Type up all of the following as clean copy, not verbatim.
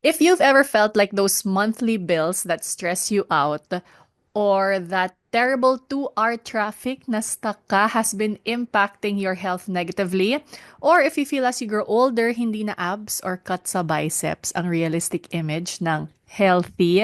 If you've ever felt like those monthly bills that stress you out, or that terrible 2-hour traffic na stuck ka has been impacting your health negatively, or if you feel as you grow older, hindi na abs or cut sa biceps ang realistic image ng healthy,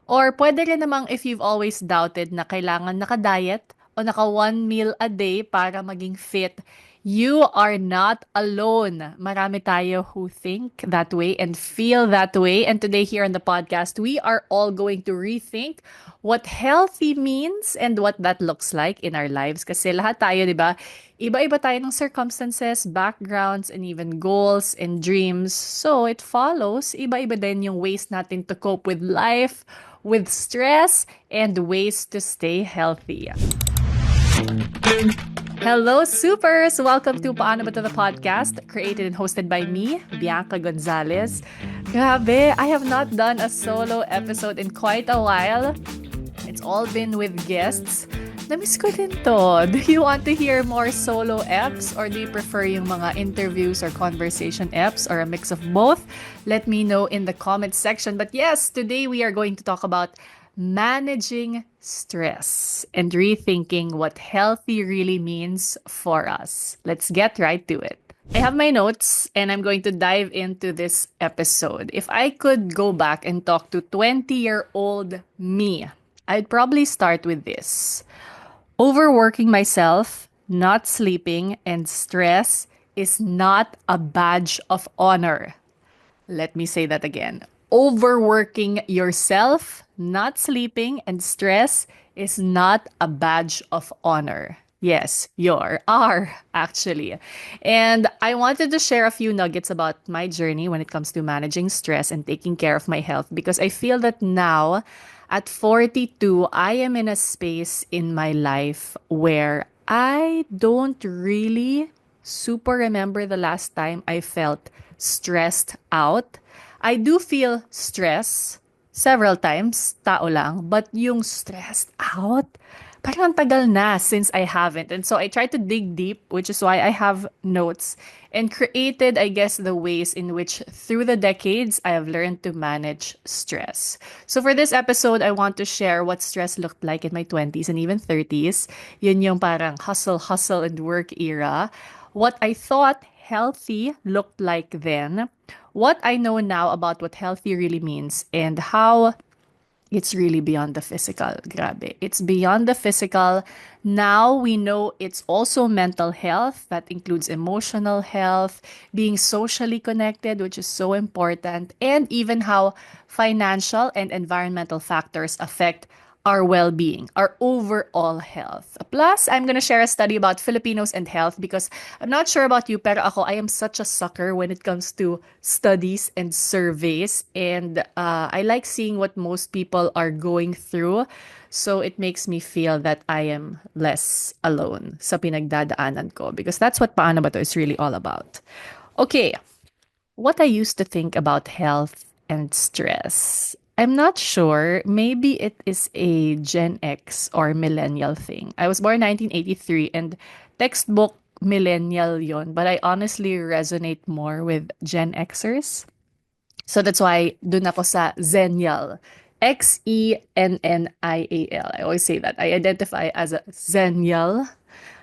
or pwede rin namang if you've always doubted na kailangan naka-diet o naka one meal a day para maging fit, you are not alone. Marami tayo who think that way and feel that way. And today here on the podcast, we are all going to rethink what healthy means and what that looks like in our lives. Kasi lahat tayo, di ba? Iba-iba tayo ng circumstances, backgrounds, and even goals and dreams. So it follows, iba-iba din yung ways natin to cope with life, with stress, and ways to stay healthy. Hello, supers! Welcome to Paano Ba To The Podcast, created and hosted by me, Bianca Gonzalez. Grabe, I have not done a solo episode in quite a while. It's all been with guests. Namiss ko din to. Do you want to hear more solo eps or do you prefer yung mga interviews or conversation eps or a mix of both? Let me know in the comments section. But yes, today we are going to talk about managing stress and rethinking what healthy really means for us. Let's get right to it. I have my notes and I'm going to dive into this episode. If I could go back and talk to 20-year-old me, I'd probably start with this. Overworking myself, not sleeping, and stress is not a badge of honor. Let me say that again. Overworking yourself, not sleeping, and stress is not a badge of honor. Yes, are actually. And I wanted to share a few nuggets about my journey when it comes to managing stress and taking care of my health because I feel that now at 42, I am in a space in my life where I don't really super remember the last time I felt stressed out. I do feel stress several times, tao lang, but yung stressed out, parang ang tagal na since I haven't. And so I tried to dig deep, which is why I have notes and created, I guess, the ways in which through the decades I have learned to manage stress. So for this episode, I want to share what stress looked like in my 20s and even 30s. Yun yung parang hustle, and work era. What I thought healthy looked like then, what I know now about what healthy really means, and how it's really beyond the physical. Grabe. It's beyond the physical. Now we know it's also mental health. That includes emotional health, being socially connected, which is so important, and even how financial and environmental factors affect our well-being, our overall health. Plus, I'm gonna share a study about Filipinos and health because I'm not sure about you, pero ako, I am such a sucker when it comes to studies and surveys. And I like seeing what most people are going through. So it makes me feel that I am less alone sa pinagdadaanan ko because that's what Paano Ba To is really all about. Okay, what I used to think about health and stress. I'm not sure. Maybe it is a Gen X or millennial thing. I was born 1983 and textbook millennial yon, but I honestly resonate more with Gen Xers. So that's why dun ako sa Zennial. Xennial. I always say that. I identify as a Zennial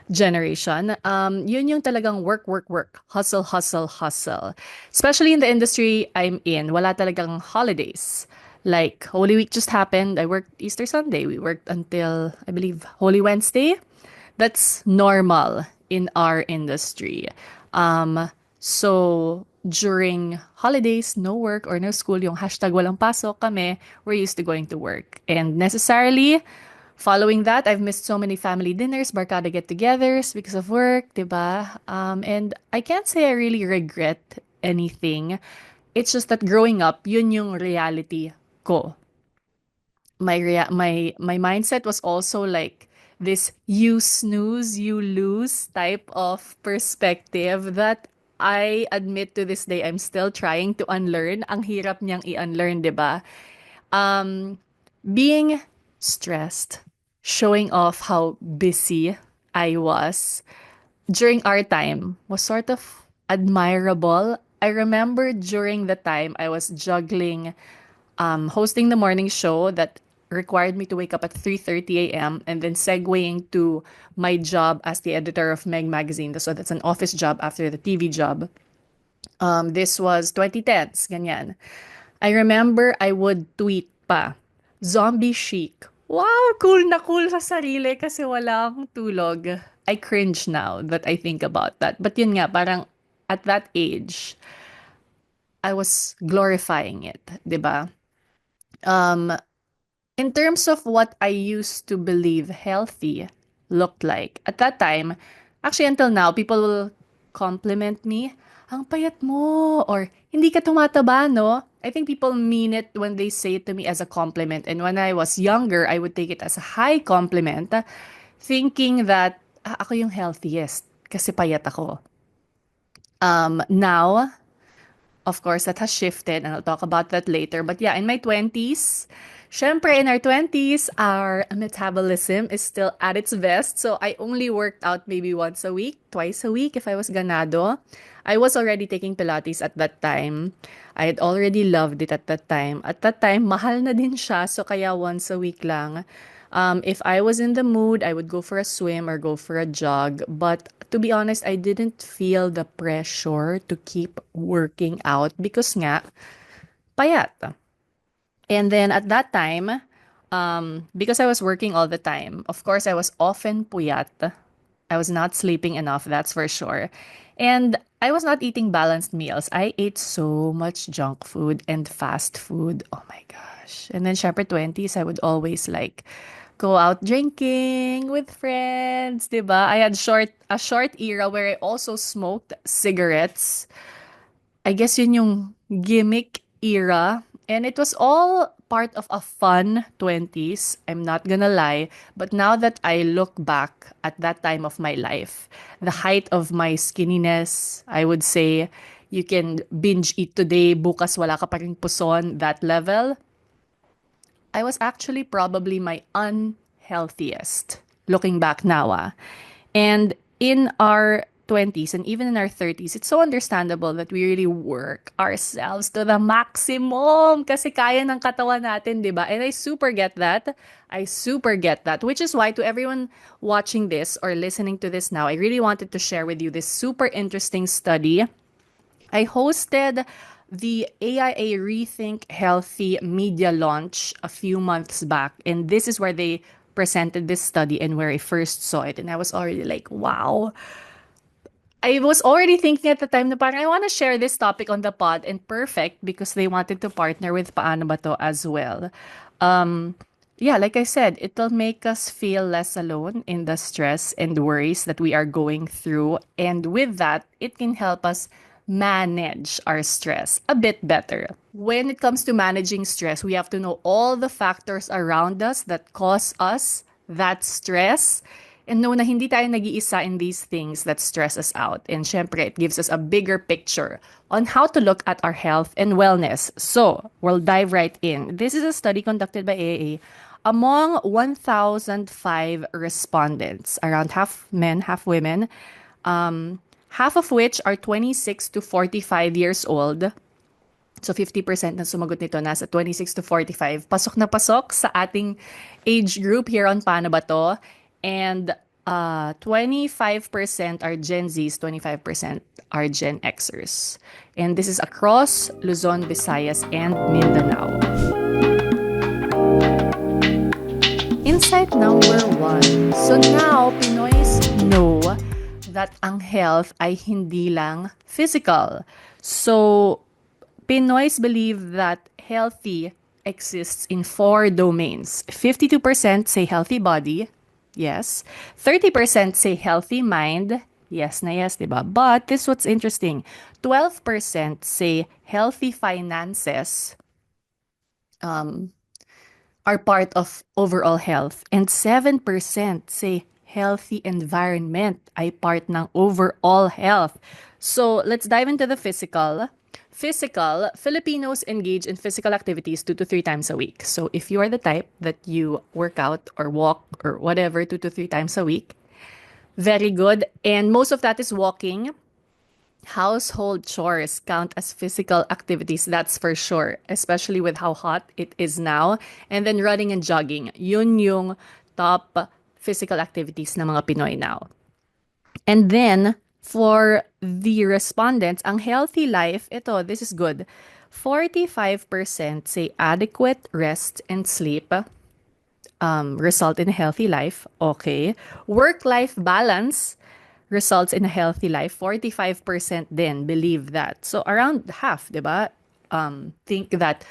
generation. Yun yung talagang work, work, work. Hustle, hustle, hustle. Especially in the industry I'm in, wala talagang holidays. Like, Holy Week just happened. I worked Easter Sunday. We worked until, I believe, Holy Wednesday. That's normal in our industry. So, during holidays, no work or no school, yung hashtag walang pasok kami, we're used to going to work. And necessarily, following that, I've missed so many family dinners, barkada get-togethers because of work, diba? And I can't say I really regret anything. It's just that growing up, yun yung reality ko. My mindset was also like this you snooze, you lose type of perspective that I admit to this day I'm still trying to unlearn. Ang hirap niyang i-unlearn, 'di ba? Being stressed, showing off how busy I was during our time was sort of admirable. I remember during the time I was juggling hosting the morning show that required me to wake up at 3:30 a.m. and then segueing to my job as the editor of Meg Magazine. So that's an office job after the TV job. This was 2010s, ganyan. I remember I would tweet pa, zombie chic. Wow, cool na cool sa sarili kasi wala akong tulog. I cringe now that I think about that. But yun nga, parang at that age, I was glorifying it, 'di ba? Um, in terms of what I used to believe healthy looked like, at that time, actually until now, people will compliment me, ang payat mo, or hindi ka tumataba, no? I think people mean it when they say it to me as a compliment. And when I was younger, I would take it as a high compliment, thinking that ako yung healthiest kasi payat ako. Now, of course, that has shifted, and I'll talk about that later. But yeah, in my 20s, syempre, in our 20s, our metabolism is still at its best. So I only worked out maybe once a week, twice a week if I was ganado. I was already taking Pilates at that time. I had already loved it at that time. At that time, mahal na din siya. So kaya once a week lang. If I was in the mood, I would go for a swim or go for a jog. But to be honest, I didn't feel the pressure to keep working out because nga, payat. And then at that time, because I was working all the time, of course, I was often puyat. I was not sleeping enough, that's for sure. And I was not eating balanced meals. I ate so much junk food and fast food. Oh my gosh. And then, syempre, 20s, I would always like go out drinking with friends, 'di ba? I had a short era where I also smoked cigarettes. I guess yun yung gimmick era. And it was all part of a fun 20s. I'm not gonna lie. But now that I look back at that time of my life, the height of my skinniness, I would say, you can binge eat today, bukas wala ka pa ring puson, that level. I was actually probably my unhealthiest looking back now. And in our 20s and even in our 30s, it's so understandable that we really work ourselves to the maximum kasi kaya ng katawan natin, di ba? And I super get that. I super get that, which is why to everyone watching this or listening to this now, I really wanted to share with you this super interesting study. I hosted the AIA Rethink Healthy media launch a few months back, and this is where they presented this study and where I first saw it. And I was already like, wow. I was already thinking at the time na parang I want to share this topic on the pod, and perfect because they wanted to partner with Paano Ba To as well. Yeah, like I said, it'll make us feel less alone in the stress and worries that we are going through. And with that, it can help us manage our stress a bit better. When it comes to managing stress, we have to know all the factors around us that cause us that stress and know na hindi tayo nag-iisa in these things that stress us out. And syempre, it gives us a bigger picture on how to look at our health and wellness. So, we'll dive right in. This is a study conducted by AAA among 1,005 respondents, around half men, half women, half of which are 26 to 45 years old. So 50% ng sumagot nito nasa 26 to 45. Pasok na pasok sa ating age group here on Paano Ba To? And 25% are Gen Zs, 25% are Gen Xers. And this is across Luzon, Visayas, and Mindanao. Insight number 1. So now, Pinoys know that ang health ay hindi lang physical. So, Pinoys believe that healthy exists in 4 domains. 52% say healthy body, yes. 30% say healthy mind, yes na yes, diba? But this what's interesting. 12% say healthy finances, are part of overall health. And 7% say healthy environment ay part ng overall health. So, let's dive into the physical. Physical, Filipinos engage in physical activities 2 to 3 times a week. So, if you are the type that you work out or walk or whatever 2 to 3 times a week, very good. And most of that is walking. Household chores count as physical activities, that's for sure, especially with how hot it is now. And then running and jogging, yun yung top physical activities ng mga Pinoy now. And then, for the respondents, ang healthy life, this is good. 45% say adequate rest and sleep result in a healthy life. Okay. Work-life balance results in a healthy life. 45% then believe that. So around half, diba? Think that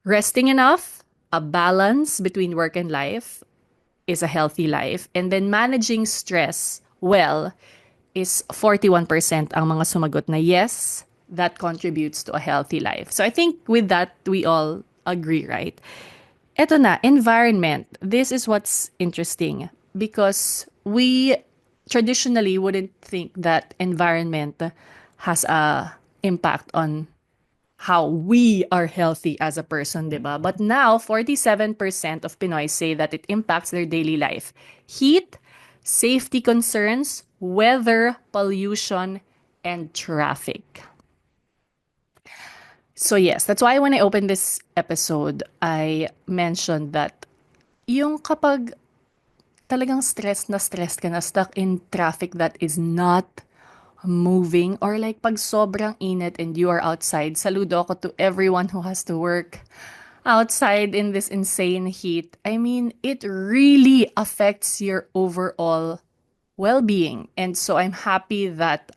resting enough, a balance between work and life is a healthy life. And then managing stress well is 41% ang mga sumagot na yes, that contributes to a healthy life. So I think with that, we all agree, right? Eto na, environment. This is what's interesting because we traditionally wouldn't think that environment has a impact on how we are healthy as a person, diba? But now, 47% of Pinoy say that it impacts their daily life. Heat, safety concerns, weather, pollution, and traffic. So yes, that's why when I opened this episode, I mentioned that yung kapag talagang stressed ka na, stuck in traffic that is not moving, or like pag sobrang init and you are outside, saludo ako to everyone who has to work outside in this insane heat. I mean, it really affects your overall well-being. And so I'm happy that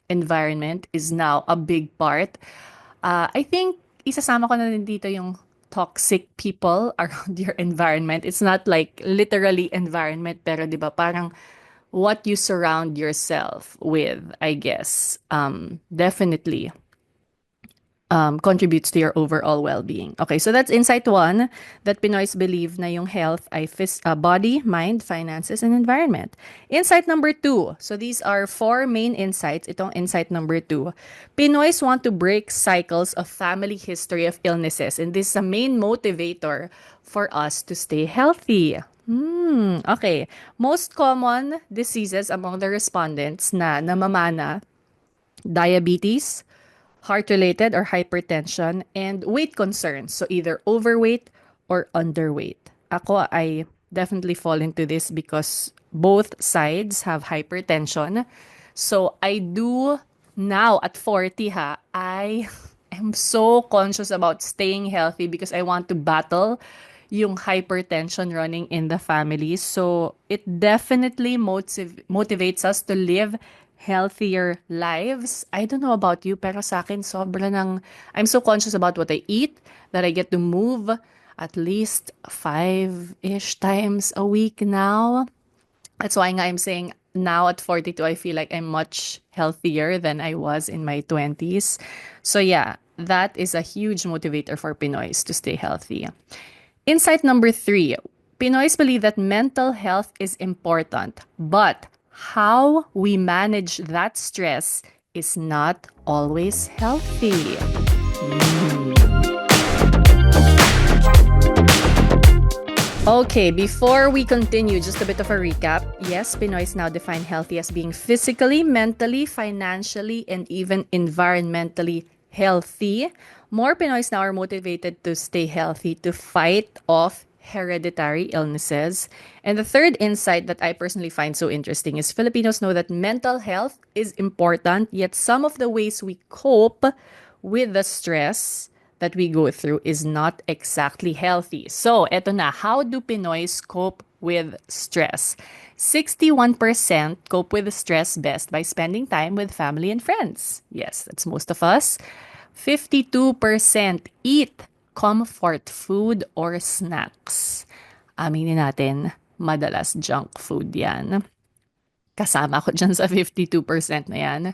environment is now a big part. I think isasama ko na din dito yung toxic people around your environment. It's not like literally environment, pero 'di ba parang what you surround yourself with, I guess. Definitely contributes to your overall well-being. Okay, so that's insight one, that Pinoys believe na yung health ay body, mind, finances, and environment. Insight number two. So these are four main insights. Itong insight number two. Pinoys want to break cycles of family history of illnesses, and this is a main motivator for us to stay healthy. Okay. Most common diseases among the respondents na namamana: diabetes, heart-related or hypertension, and weight concerns. So either overweight or underweight. Ako, I definitely fall into this because both sides have hypertension. So I do now at 40 I am so conscious about staying healthy because I want to battle yung hypertension running in the family. So it definitely motivates us to live healthier lives. I don't know about you, pero sa akin, I'm so conscious about what I eat that I get to move at least 5-ish times a week now. That's why nga I'm saying now at 42, I feel like I'm much healthier than I was in my 20s. So yeah, that is a huge motivator for Pinoys to stay healthy. Insight number three, Pinoys believe that mental health is important, but how we manage that stress is not always healthy. Okay, before we continue, just a bit of a recap. Yes, Pinoys now define healthy as being physically, mentally, financially, and even environmentally healthy. More Pinoys now are motivated to stay healthy to fight off hereditary illnesses. And the third insight that I personally find so interesting is Filipinos know that mental health is important, yet some of the ways we cope with the stress that we go through is not exactly healthy. So, eto na, how do Pinoys cope with stress? 61% cope with stress best by spending time with family and friends. Yes, that's most of us. 52% eat comfort food or snacks. Aminin natin, madalas junk food yan. Kasama ko dyan sa 52% na yan.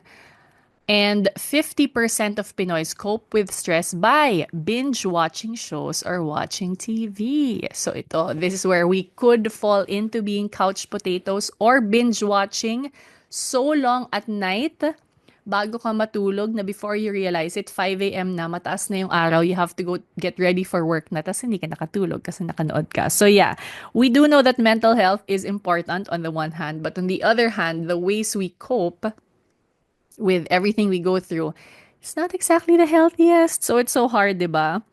And 50% of Pinoys cope with stress by binge watching shows or watching TV. So this is where we could fall into being couch potatoes or binge watching so long at night bago ka matulog na before you realize it, 5 a.m. na, mataas na yung araw, you have to go get ready for work na, tas hindi ka nakatulog kasi nakanood ka. So yeah, we do know that mental health is important on the one hand, but on the other hand, the ways we cope with everything we go through, it's not exactly the healthiest. So it's so hard, diba?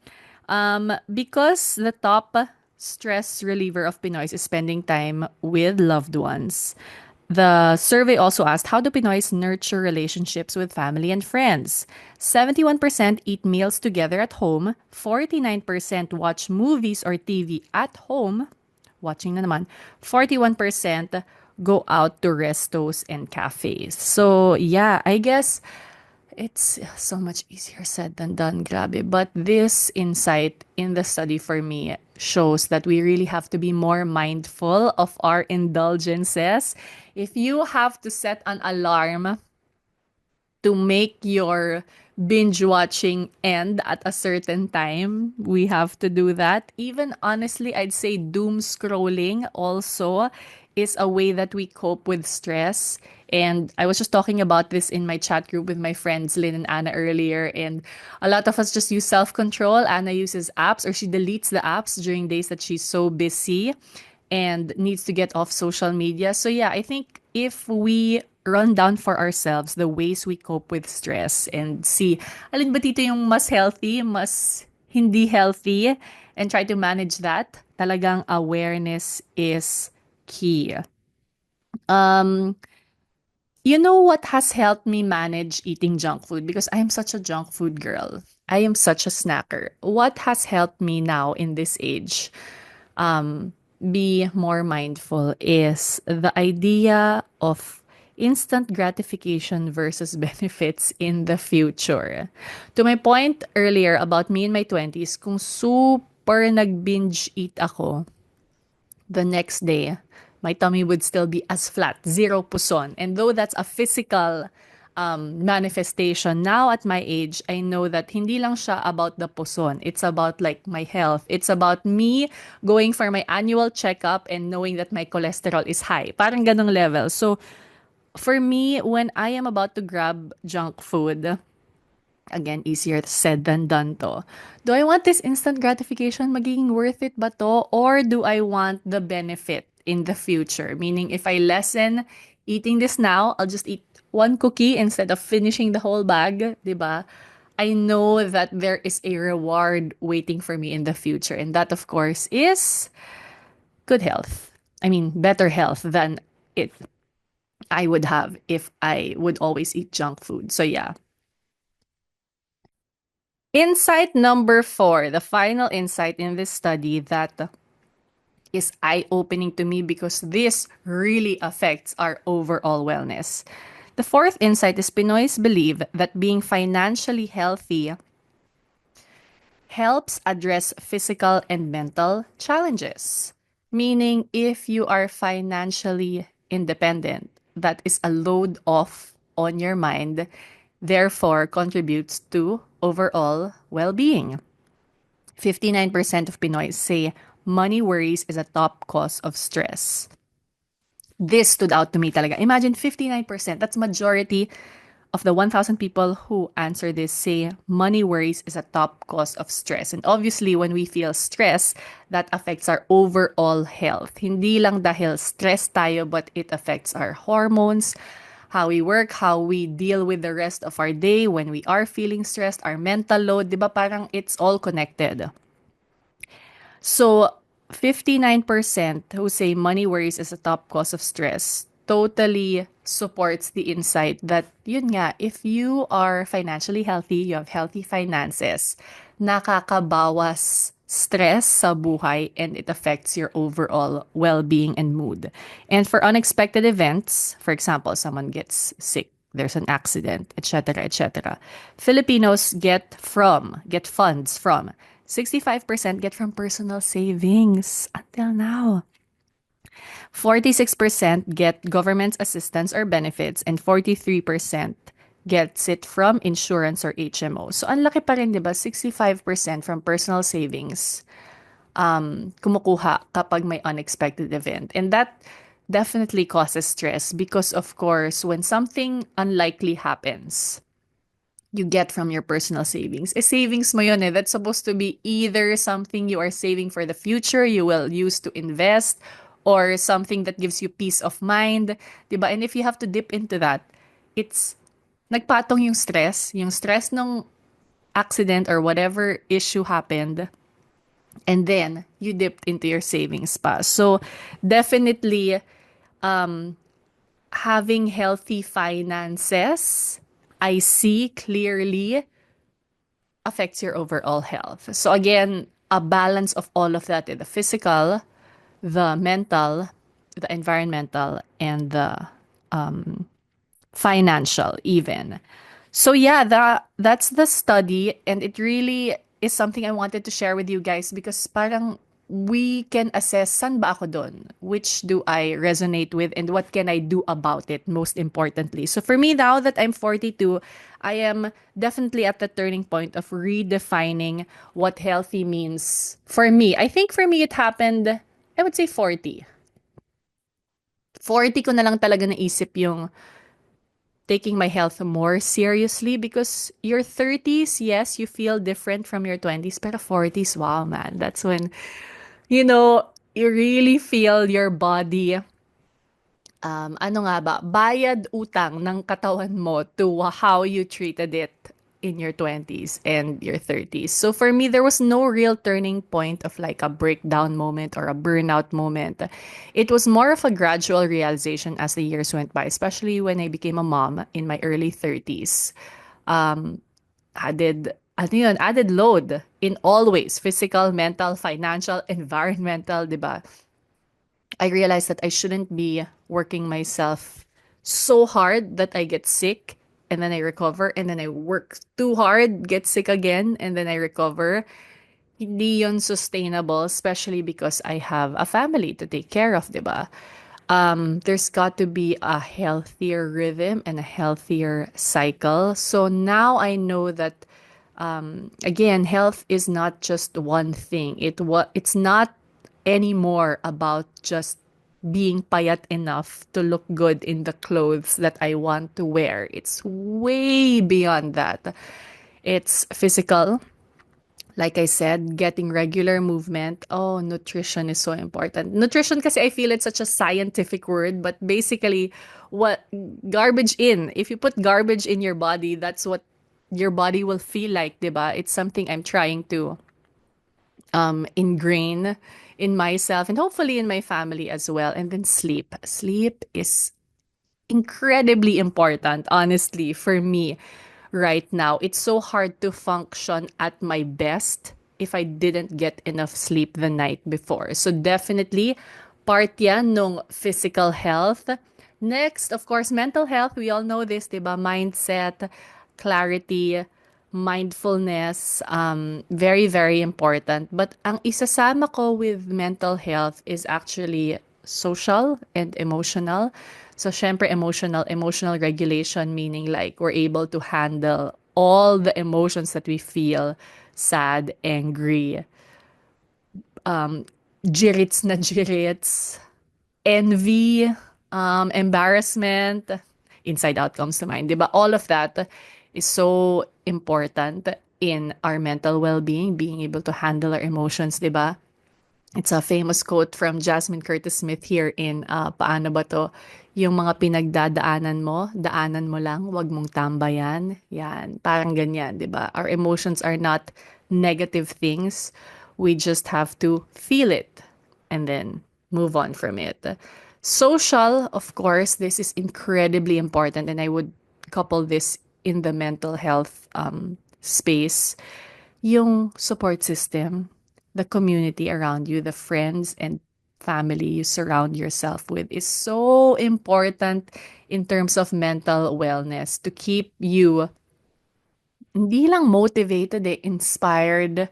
Because the top stress reliever of Pinoys is spending time with loved ones. The survey also asked, how do Pinoys nurture relationships with family and friends? 71% eat meals together at home, 49% watch movies or TV at home, watching na naman, 41% go out to restos and cafes. So, yeah, I guess it's so much easier said than done, grabe. But this insight in the study for me shows that we really have to be more mindful of our indulgences. If you have to set an alarm to make your binge watching end at a certain time, we have to do that. Even honestly, I'd say doom scrolling also is a way that we cope with stress. And I was just talking about this in my chat group with my friends Lynn and Anna earlier. And a lot of us just use self control. Anna uses apps, or she deletes the apps during days that she's so busy and needs to get off social media. So yeah, I think if we run down for ourselves the ways we cope with stress and see alin ba dito yung mas healthy, mas hindi healthy, and try to manage that, talagang awareness is key. You know what has helped me manage eating junk food? Because I am such a junk food girl. I am such a snacker. What has helped me now in this age be more mindful is the idea of instant gratification versus benefits in the future. To my point earlier about me in my 20s, kung super nag-binge eat ako, the next day, my tummy would still be as flat, zero puson. And though that's a physical manifestation, now at my age, I know that hindi lang siya about the puson. It's about like my health. It's about me going for my annual checkup and knowing that my cholesterol is high. Parang ganong level. So, for me, when I am about to grab junk food, again, easier said than done to. Do I want this instant gratification? Magiging worth it ba to? Or do I want the benefit in the future? Meaning, if I lessen eating this now, I'll just eat one cookie instead of finishing the whole bag, diba? I know that there is a reward waiting for me in the future. And that, of course, is good health. I mean, better health than it I would have if I would always eat junk food. So, yeah. Insight number 4, the final insight in this study that is eye opening to me because this really affects our overall wellness. The fourth insight is Pinoys believe that being financially healthy helps address physical and mental challenges. Meaning, if you are financially independent, that is a load off on your mind, therefore contributes to overall well being. 59% of Pinoys say money worries is a top cause of stress. This stood out to me talaga. Imagine 59%, that's majority of the 1,000 people who answer this say money worries is a top cause of stress. And obviously, when we feel stress, that affects our overall health. Hindi lang dahil stress tayo, but it affects our hormones, how we work, how we deal with the rest of our day when we are feeling stressed, our mental load, di ba parang it's all connected. So, 59% who say money worries is a top cause of stress totally supports the insight that, yun nga, if you are financially healthy, you have healthy finances, nakakabawas stress sa buhay and it affects your overall well-being and mood. And for unexpected events, for example, someone gets sick, there's an accident, etc., etc. Filipinos get funds from 65% get from personal savings until now. 46% get government assistance or benefits and 43% gets it from insurance or HMO. So, ang laki pa rin, di ba? 65% from personal savings kumukuha kapag may unexpected event. And that definitely causes stress because, of course, when something unlikely happens, you get from your personal savings. Eh, savings mo yun eh. That's supposed to be either something you are saving for the future, you will use to invest, or something that gives you peace of mind. Diba? And if you have to dip into that, it's nagpatong yung stress ng accident or whatever issue happened, and then you dipped into your savings pa. So definitely having healthy finances, I see clearly affects your overall health. So again, a balance of all of that, the physical, the mental, the environmental, and the financial even. So yeah, that's the study, and it really is something I wanted to share with you guys because parang we can assess saan ba ako dun, which do I resonate with, and what can I do about it most importantly. So for me now that I'm 42, I am definitely at the turning point of redefining what healthy means for me. I think for me it happened, I would say 40. 40 ko na lang talaga naisip yung taking my health more seriously because your 30s, yes, you feel different from your 20s, pero 40s, wow, man, that's when, you really feel your body, ano nga ba, bayad utang ng katawan mo to how you treated it in your 20s and your 30s. So for me, there was no real turning point of like a breakdown moment or a burnout moment. It was more of a gradual realization as the years went by, especially when I became a mom in my early 30s. Added load in all ways, physical, mental, financial, environmental, 'di ba? I realized that I shouldn't be working myself so hard that I get sick and then I recover, and then I work too hard, get sick again, and then I recover. Hindi yun sustainable, especially because I have a family to take care of, 'di ba? There's got to be a healthier rhythm and a healthier cycle. So now I know that again, health is not just one thing. It's not anymore about just being payat enough to look good in the clothes that I want to wear. It's way beyond that. It's physical, like I said, getting regular movement. Oh, nutrition is so important. Nutrition kasi I feel it's such a scientific word, but basically what garbage in. If you put garbage in your body, that's what your body will feel like, 'di ba? It's something I'm trying to ingrain in myself and hopefully in my family as well. And then sleep. Sleep is incredibly important, honestly, for me right now. It's so hard to function at my best if I didn't get enough sleep the night before. So definitely, part yan nung physical health. Next, of course, mental health. We all know this, diba? Mindset, clarity, mindfulness, very, very important. But ang isasama ko with mental health is actually social and emotional. So, syempre, emotional regulation, meaning like we're able to handle all the emotions that we feel, sad, angry, jirits, envy, embarrassment, inside out comes to mind, 'di ba? All of that is so important in our mental well-being, being able to handle our emotions, 'di ba? It's a famous quote from Jasmine Curtis Smith here in Paano Ba To? Yung mga pinagdadaanan mo, daanan mo lang, wag mong tambayan. Yan, parang ganyan, di ba? Our emotions are not negative things. We just have to feel it and then move on from it. Social, of course, this is incredibly important, and I would couple this in the mental health space. Yung support system, the community around you, the friends and family you surround yourself with is so important in terms of mental wellness to keep you hindi lang motivated, inspired,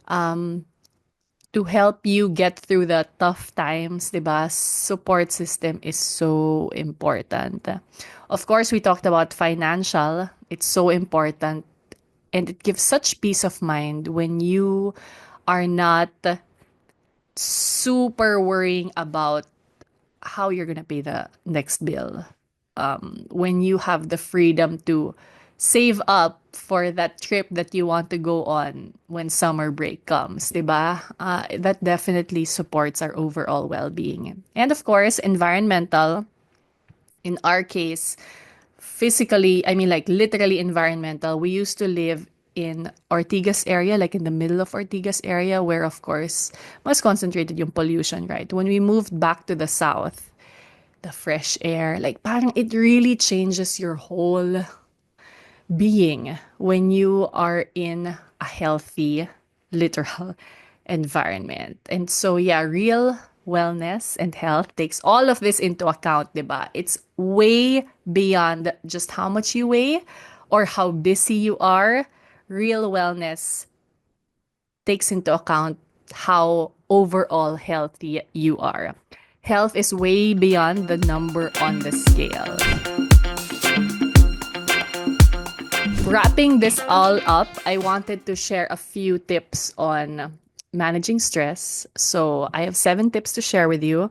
to help you get through the tough times, 'di ba? Support system is so important. Of course, we talked about financial. It's so important, and it gives such peace of mind when you are not super worrying about how you're gonna pay the next bill. When you have the freedom to save up for that trip that you want to go on when summer break comes, 'di ba? That definitely supports our overall well-being. And of course, environmental. In our case, physically, I mean, like literally environmental. We used to live in Ortigas area, like in the middle of Ortigas area, where of course, mas concentrated yung pollution, right? When we moved back to the south, the fresh air, like parang it really changes your whole being when you are in a healthy, literal environment. And so, yeah, real wellness and health takes all of this into account, diba? It's way beyond just how much you weigh or how busy you are. Real wellness takes into account how overall healthy you are. Health is way beyond the number on the scale. Wrapping this all up, I wanted to share a few tips on managing stress. So, I have 7 tips to share with you.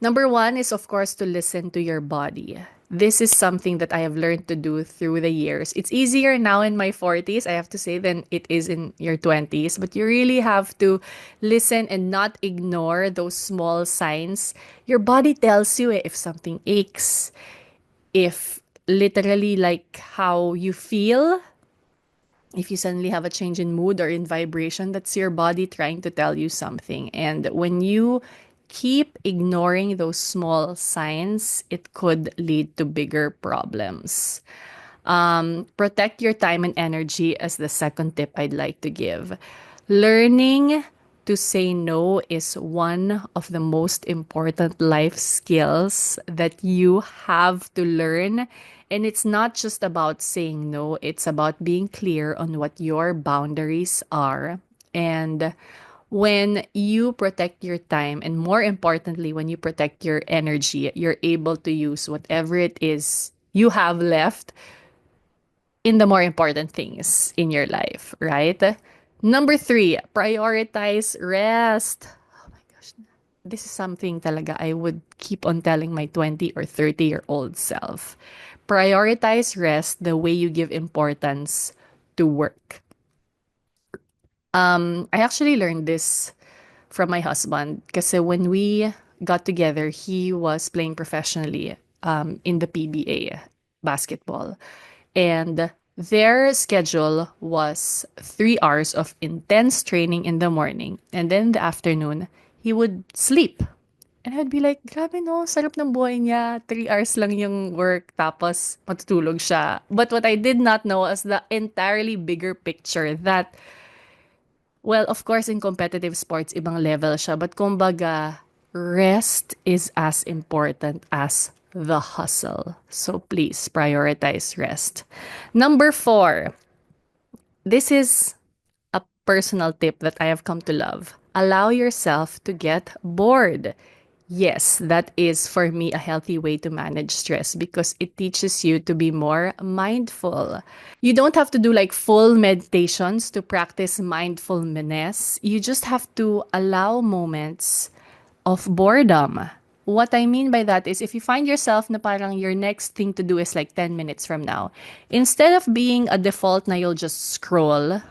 Number one is, of course, to listen to your body. This is something that I have learned to do through the years. It's easier now in my 40s, I have to say, than it is in your 20s. But you really have to listen and not ignore those small signs. Your body tells you if something aches, if literally like how you feel, if you suddenly have a change in mood or in vibration, that's your body trying to tell you something. And when you keep ignoring those small signs, it could lead to bigger problems. Protect your time and energy as the second tip I'd like to give. Learning to say no is one of the most important life skills that you have to learn. And it's not just about saying no, it's about being clear on what your boundaries are. And when you protect your time, and more importantly, when you protect your energy, you're able to use whatever it is you have left in the more important things in your life, right? Number 3, prioritize rest. Oh my gosh. This is something talaga I would keep on telling my 20 or 30-year-old self. Prioritize rest the way you give importance to work. I actually learned this from my husband kasi when we got together, he was playing professionally in the PBA basketball. And their schedule was 3 hours of intense training in the morning. And then in the afternoon, he would sleep. And I'd be like, grabe no, sarap ng buhay niya. 3 hours lang yung work, tapos matutulog siya. But what I did not know is the entirely bigger picture that, well, of course, in competitive sports, ibang level siya. But kumbaga, rest is as important as the hustle. So please prioritize rest. Number 4, this is a personal tip that I have come to love. Allow yourself to get bored. Yes, that is for me a healthy way to manage stress because it teaches you to be more mindful. You don't have to do like full meditations to practice mindfulness. You just have to allow moments of boredom. What I mean by that is if you find yourself na parang your next thing to do is like 10 minutes from now, instead of being a default na you'll just scroll,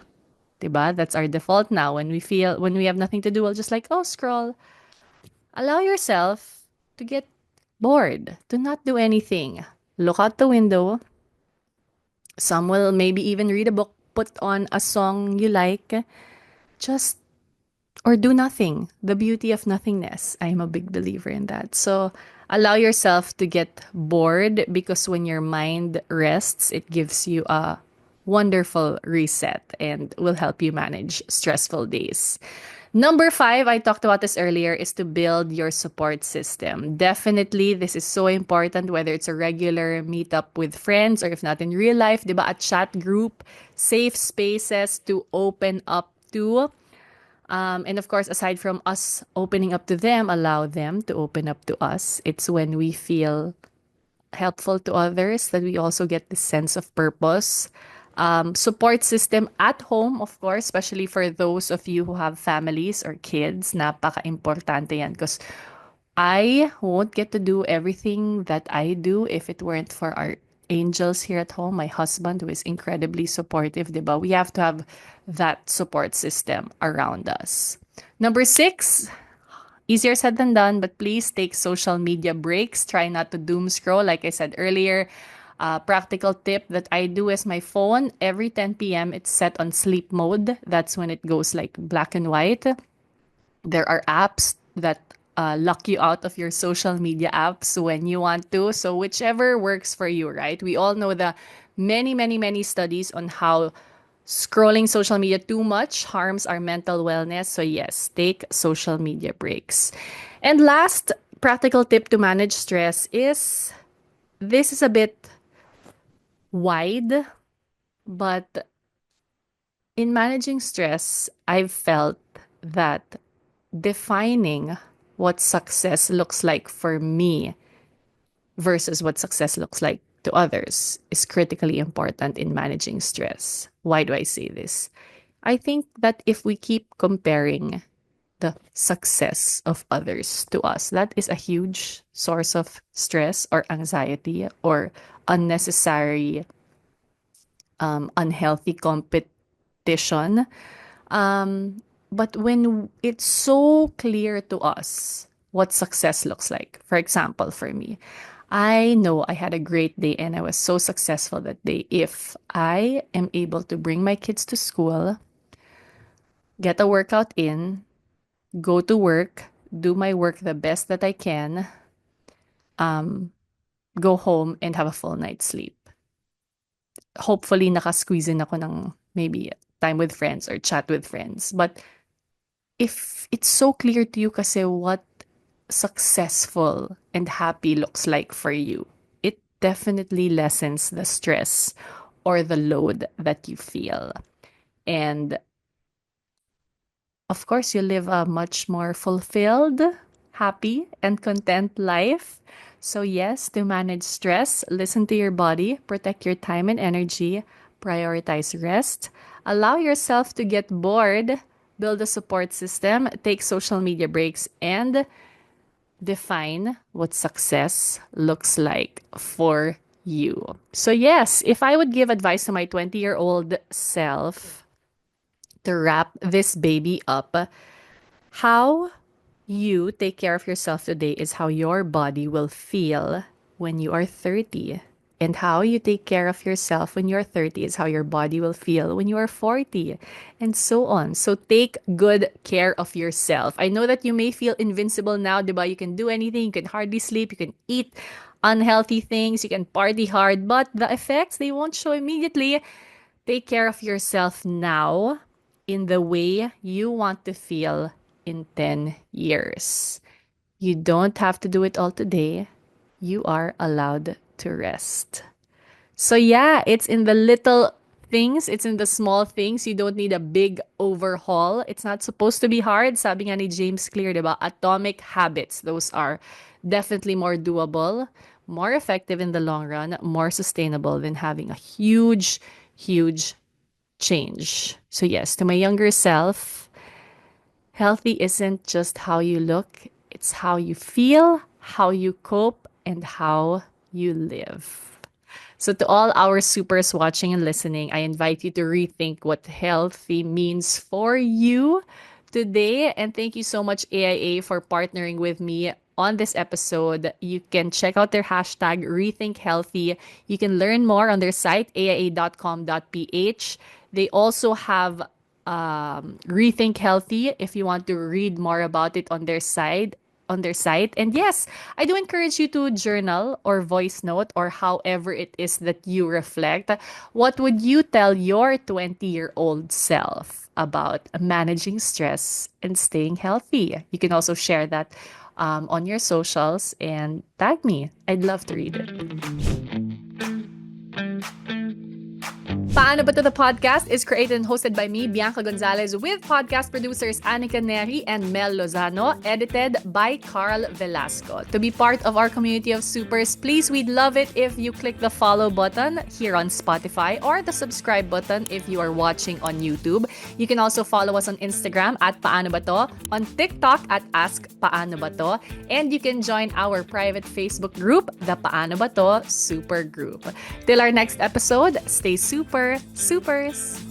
diba? That's our default now. When we have nothing to do, we'll just like, oh, scroll. Allow yourself to get bored, to not do anything. Look out the window. Some will maybe even read a book, put on a song you like. Just or do nothing. The beauty of nothingness. I'm a big believer in that. So allow yourself to get bored because when your mind rests, it gives you a wonderful reset and will help you manage stressful days. Number 5, I talked about this earlier, is to build your support system. Definitely, this is so important, whether it's a regular meetup with friends or if not in real life, diba, a chat group, safe spaces to open up to. And of course, aside from us opening up to them, allow them to open up to us. It's when we feel helpful to others that we also get this sense of purpose. Support system at home, of course, especially for those of you who have families or kids, napaka-importante yan because I won't get to do everything that I do if it weren't for our angels here at home, my husband who is incredibly supportive, diba? We have to have that support system around us. Number 6, Easier said than done, but please take social media breaks. Try not to doom scroll, like I said earlier. Practical tip that I do is my phone, every 10 p.m., it's set on sleep mode. That's when it goes like black and white. There are apps that lock you out of your social media apps when you want to. So, whichever works for you, right? We all know the many, many, many studies on how scrolling social media too much harms our mental wellness. So, yes, take social media breaks. And last practical tip to manage stress is this is a bit wide, but in managing stress, I've felt that defining what success looks like for me versus what success looks like to others is critically important in managing stress. Why do I say this? I think that if we keep comparing the success of others to us, that is a huge source of stress or anxiety or unnecessary, unhealthy competition. But when it's so clear to us what success looks like, for example, for me, I know I had a great day and I was so successful that day if I am able to bring my kids to school, get a workout in, go to work, do my work the best that I can, go home and have a full night's sleep. Hopefully, naka-squeeze in ako ng maybe time with friends or chat with friends. But if it's so clear to you kasi what successful and happy looks like for you, it definitely lessens the stress or the load that you feel. And of course, you live a much more fulfilled, happy, and content life. So, yes, to manage stress, listen to your body, protect your time and energy, prioritize rest, allow yourself to get bored, build a support system, take social media breaks, and define what success looks like for you. So, yes, if I would give advice to my 20-year-old self to wrap this baby up, how you take care of yourself today is how your body will feel when you are 30. And how you take care of yourself when you're 30 is how your body will feel when you are 40, and so on. So take good care of yourself. I know that you may feel invincible now, diba? You can do anything, you can hardly sleep, you can eat unhealthy things, you can party hard, but the effects, they won't show immediately. Take care of yourself now in the way you want to feel in 10 years. You don't have to do it all today. You are allowed to rest. So yeah, it's in the little things, it's in the small things. You don't need a big overhaul. It's not supposed to be hard. Sabi nga ni James Clear, diba? Atomic habits. Those are definitely more doable, more effective in the long run, more sustainable than having a huge, huge change. So yes, to my younger self, healthy isn't just how you look, it's how you feel, how you cope, and how you live. So to all our supers watching and listening, I invite you to rethink what healthy means for you today. And thank you so much, AIA, for partnering with me on this episode. You can check out their hashtag Rethink Healthy. You can learn more on their site, aia.com.ph. They also have Rethink Healthy if you want to read more about it on their site. And yes, I do encourage you to journal or voice note or however it is that you reflect. What would you tell your 20-year-old self about managing stress and staying healthy? You can also share that on your socials and tag me. I'd love to read it. Paano Ba To? The podcast is created and hosted by me, Bianca Gonzalez, with podcast producers Anika Neri and Mel Lozano, edited by Carl Velasco. To be part of our community of supers, please, we'd love it if you click the follow button here on Spotify or the subscribe button if you are watching on YouTube. You can also follow us on Instagram at Paano Ba To, on TikTok at Ask Paano Ba To, and you can join our private Facebook group, the Paano Ba To Super Group. Till our next episode, stay super, supers!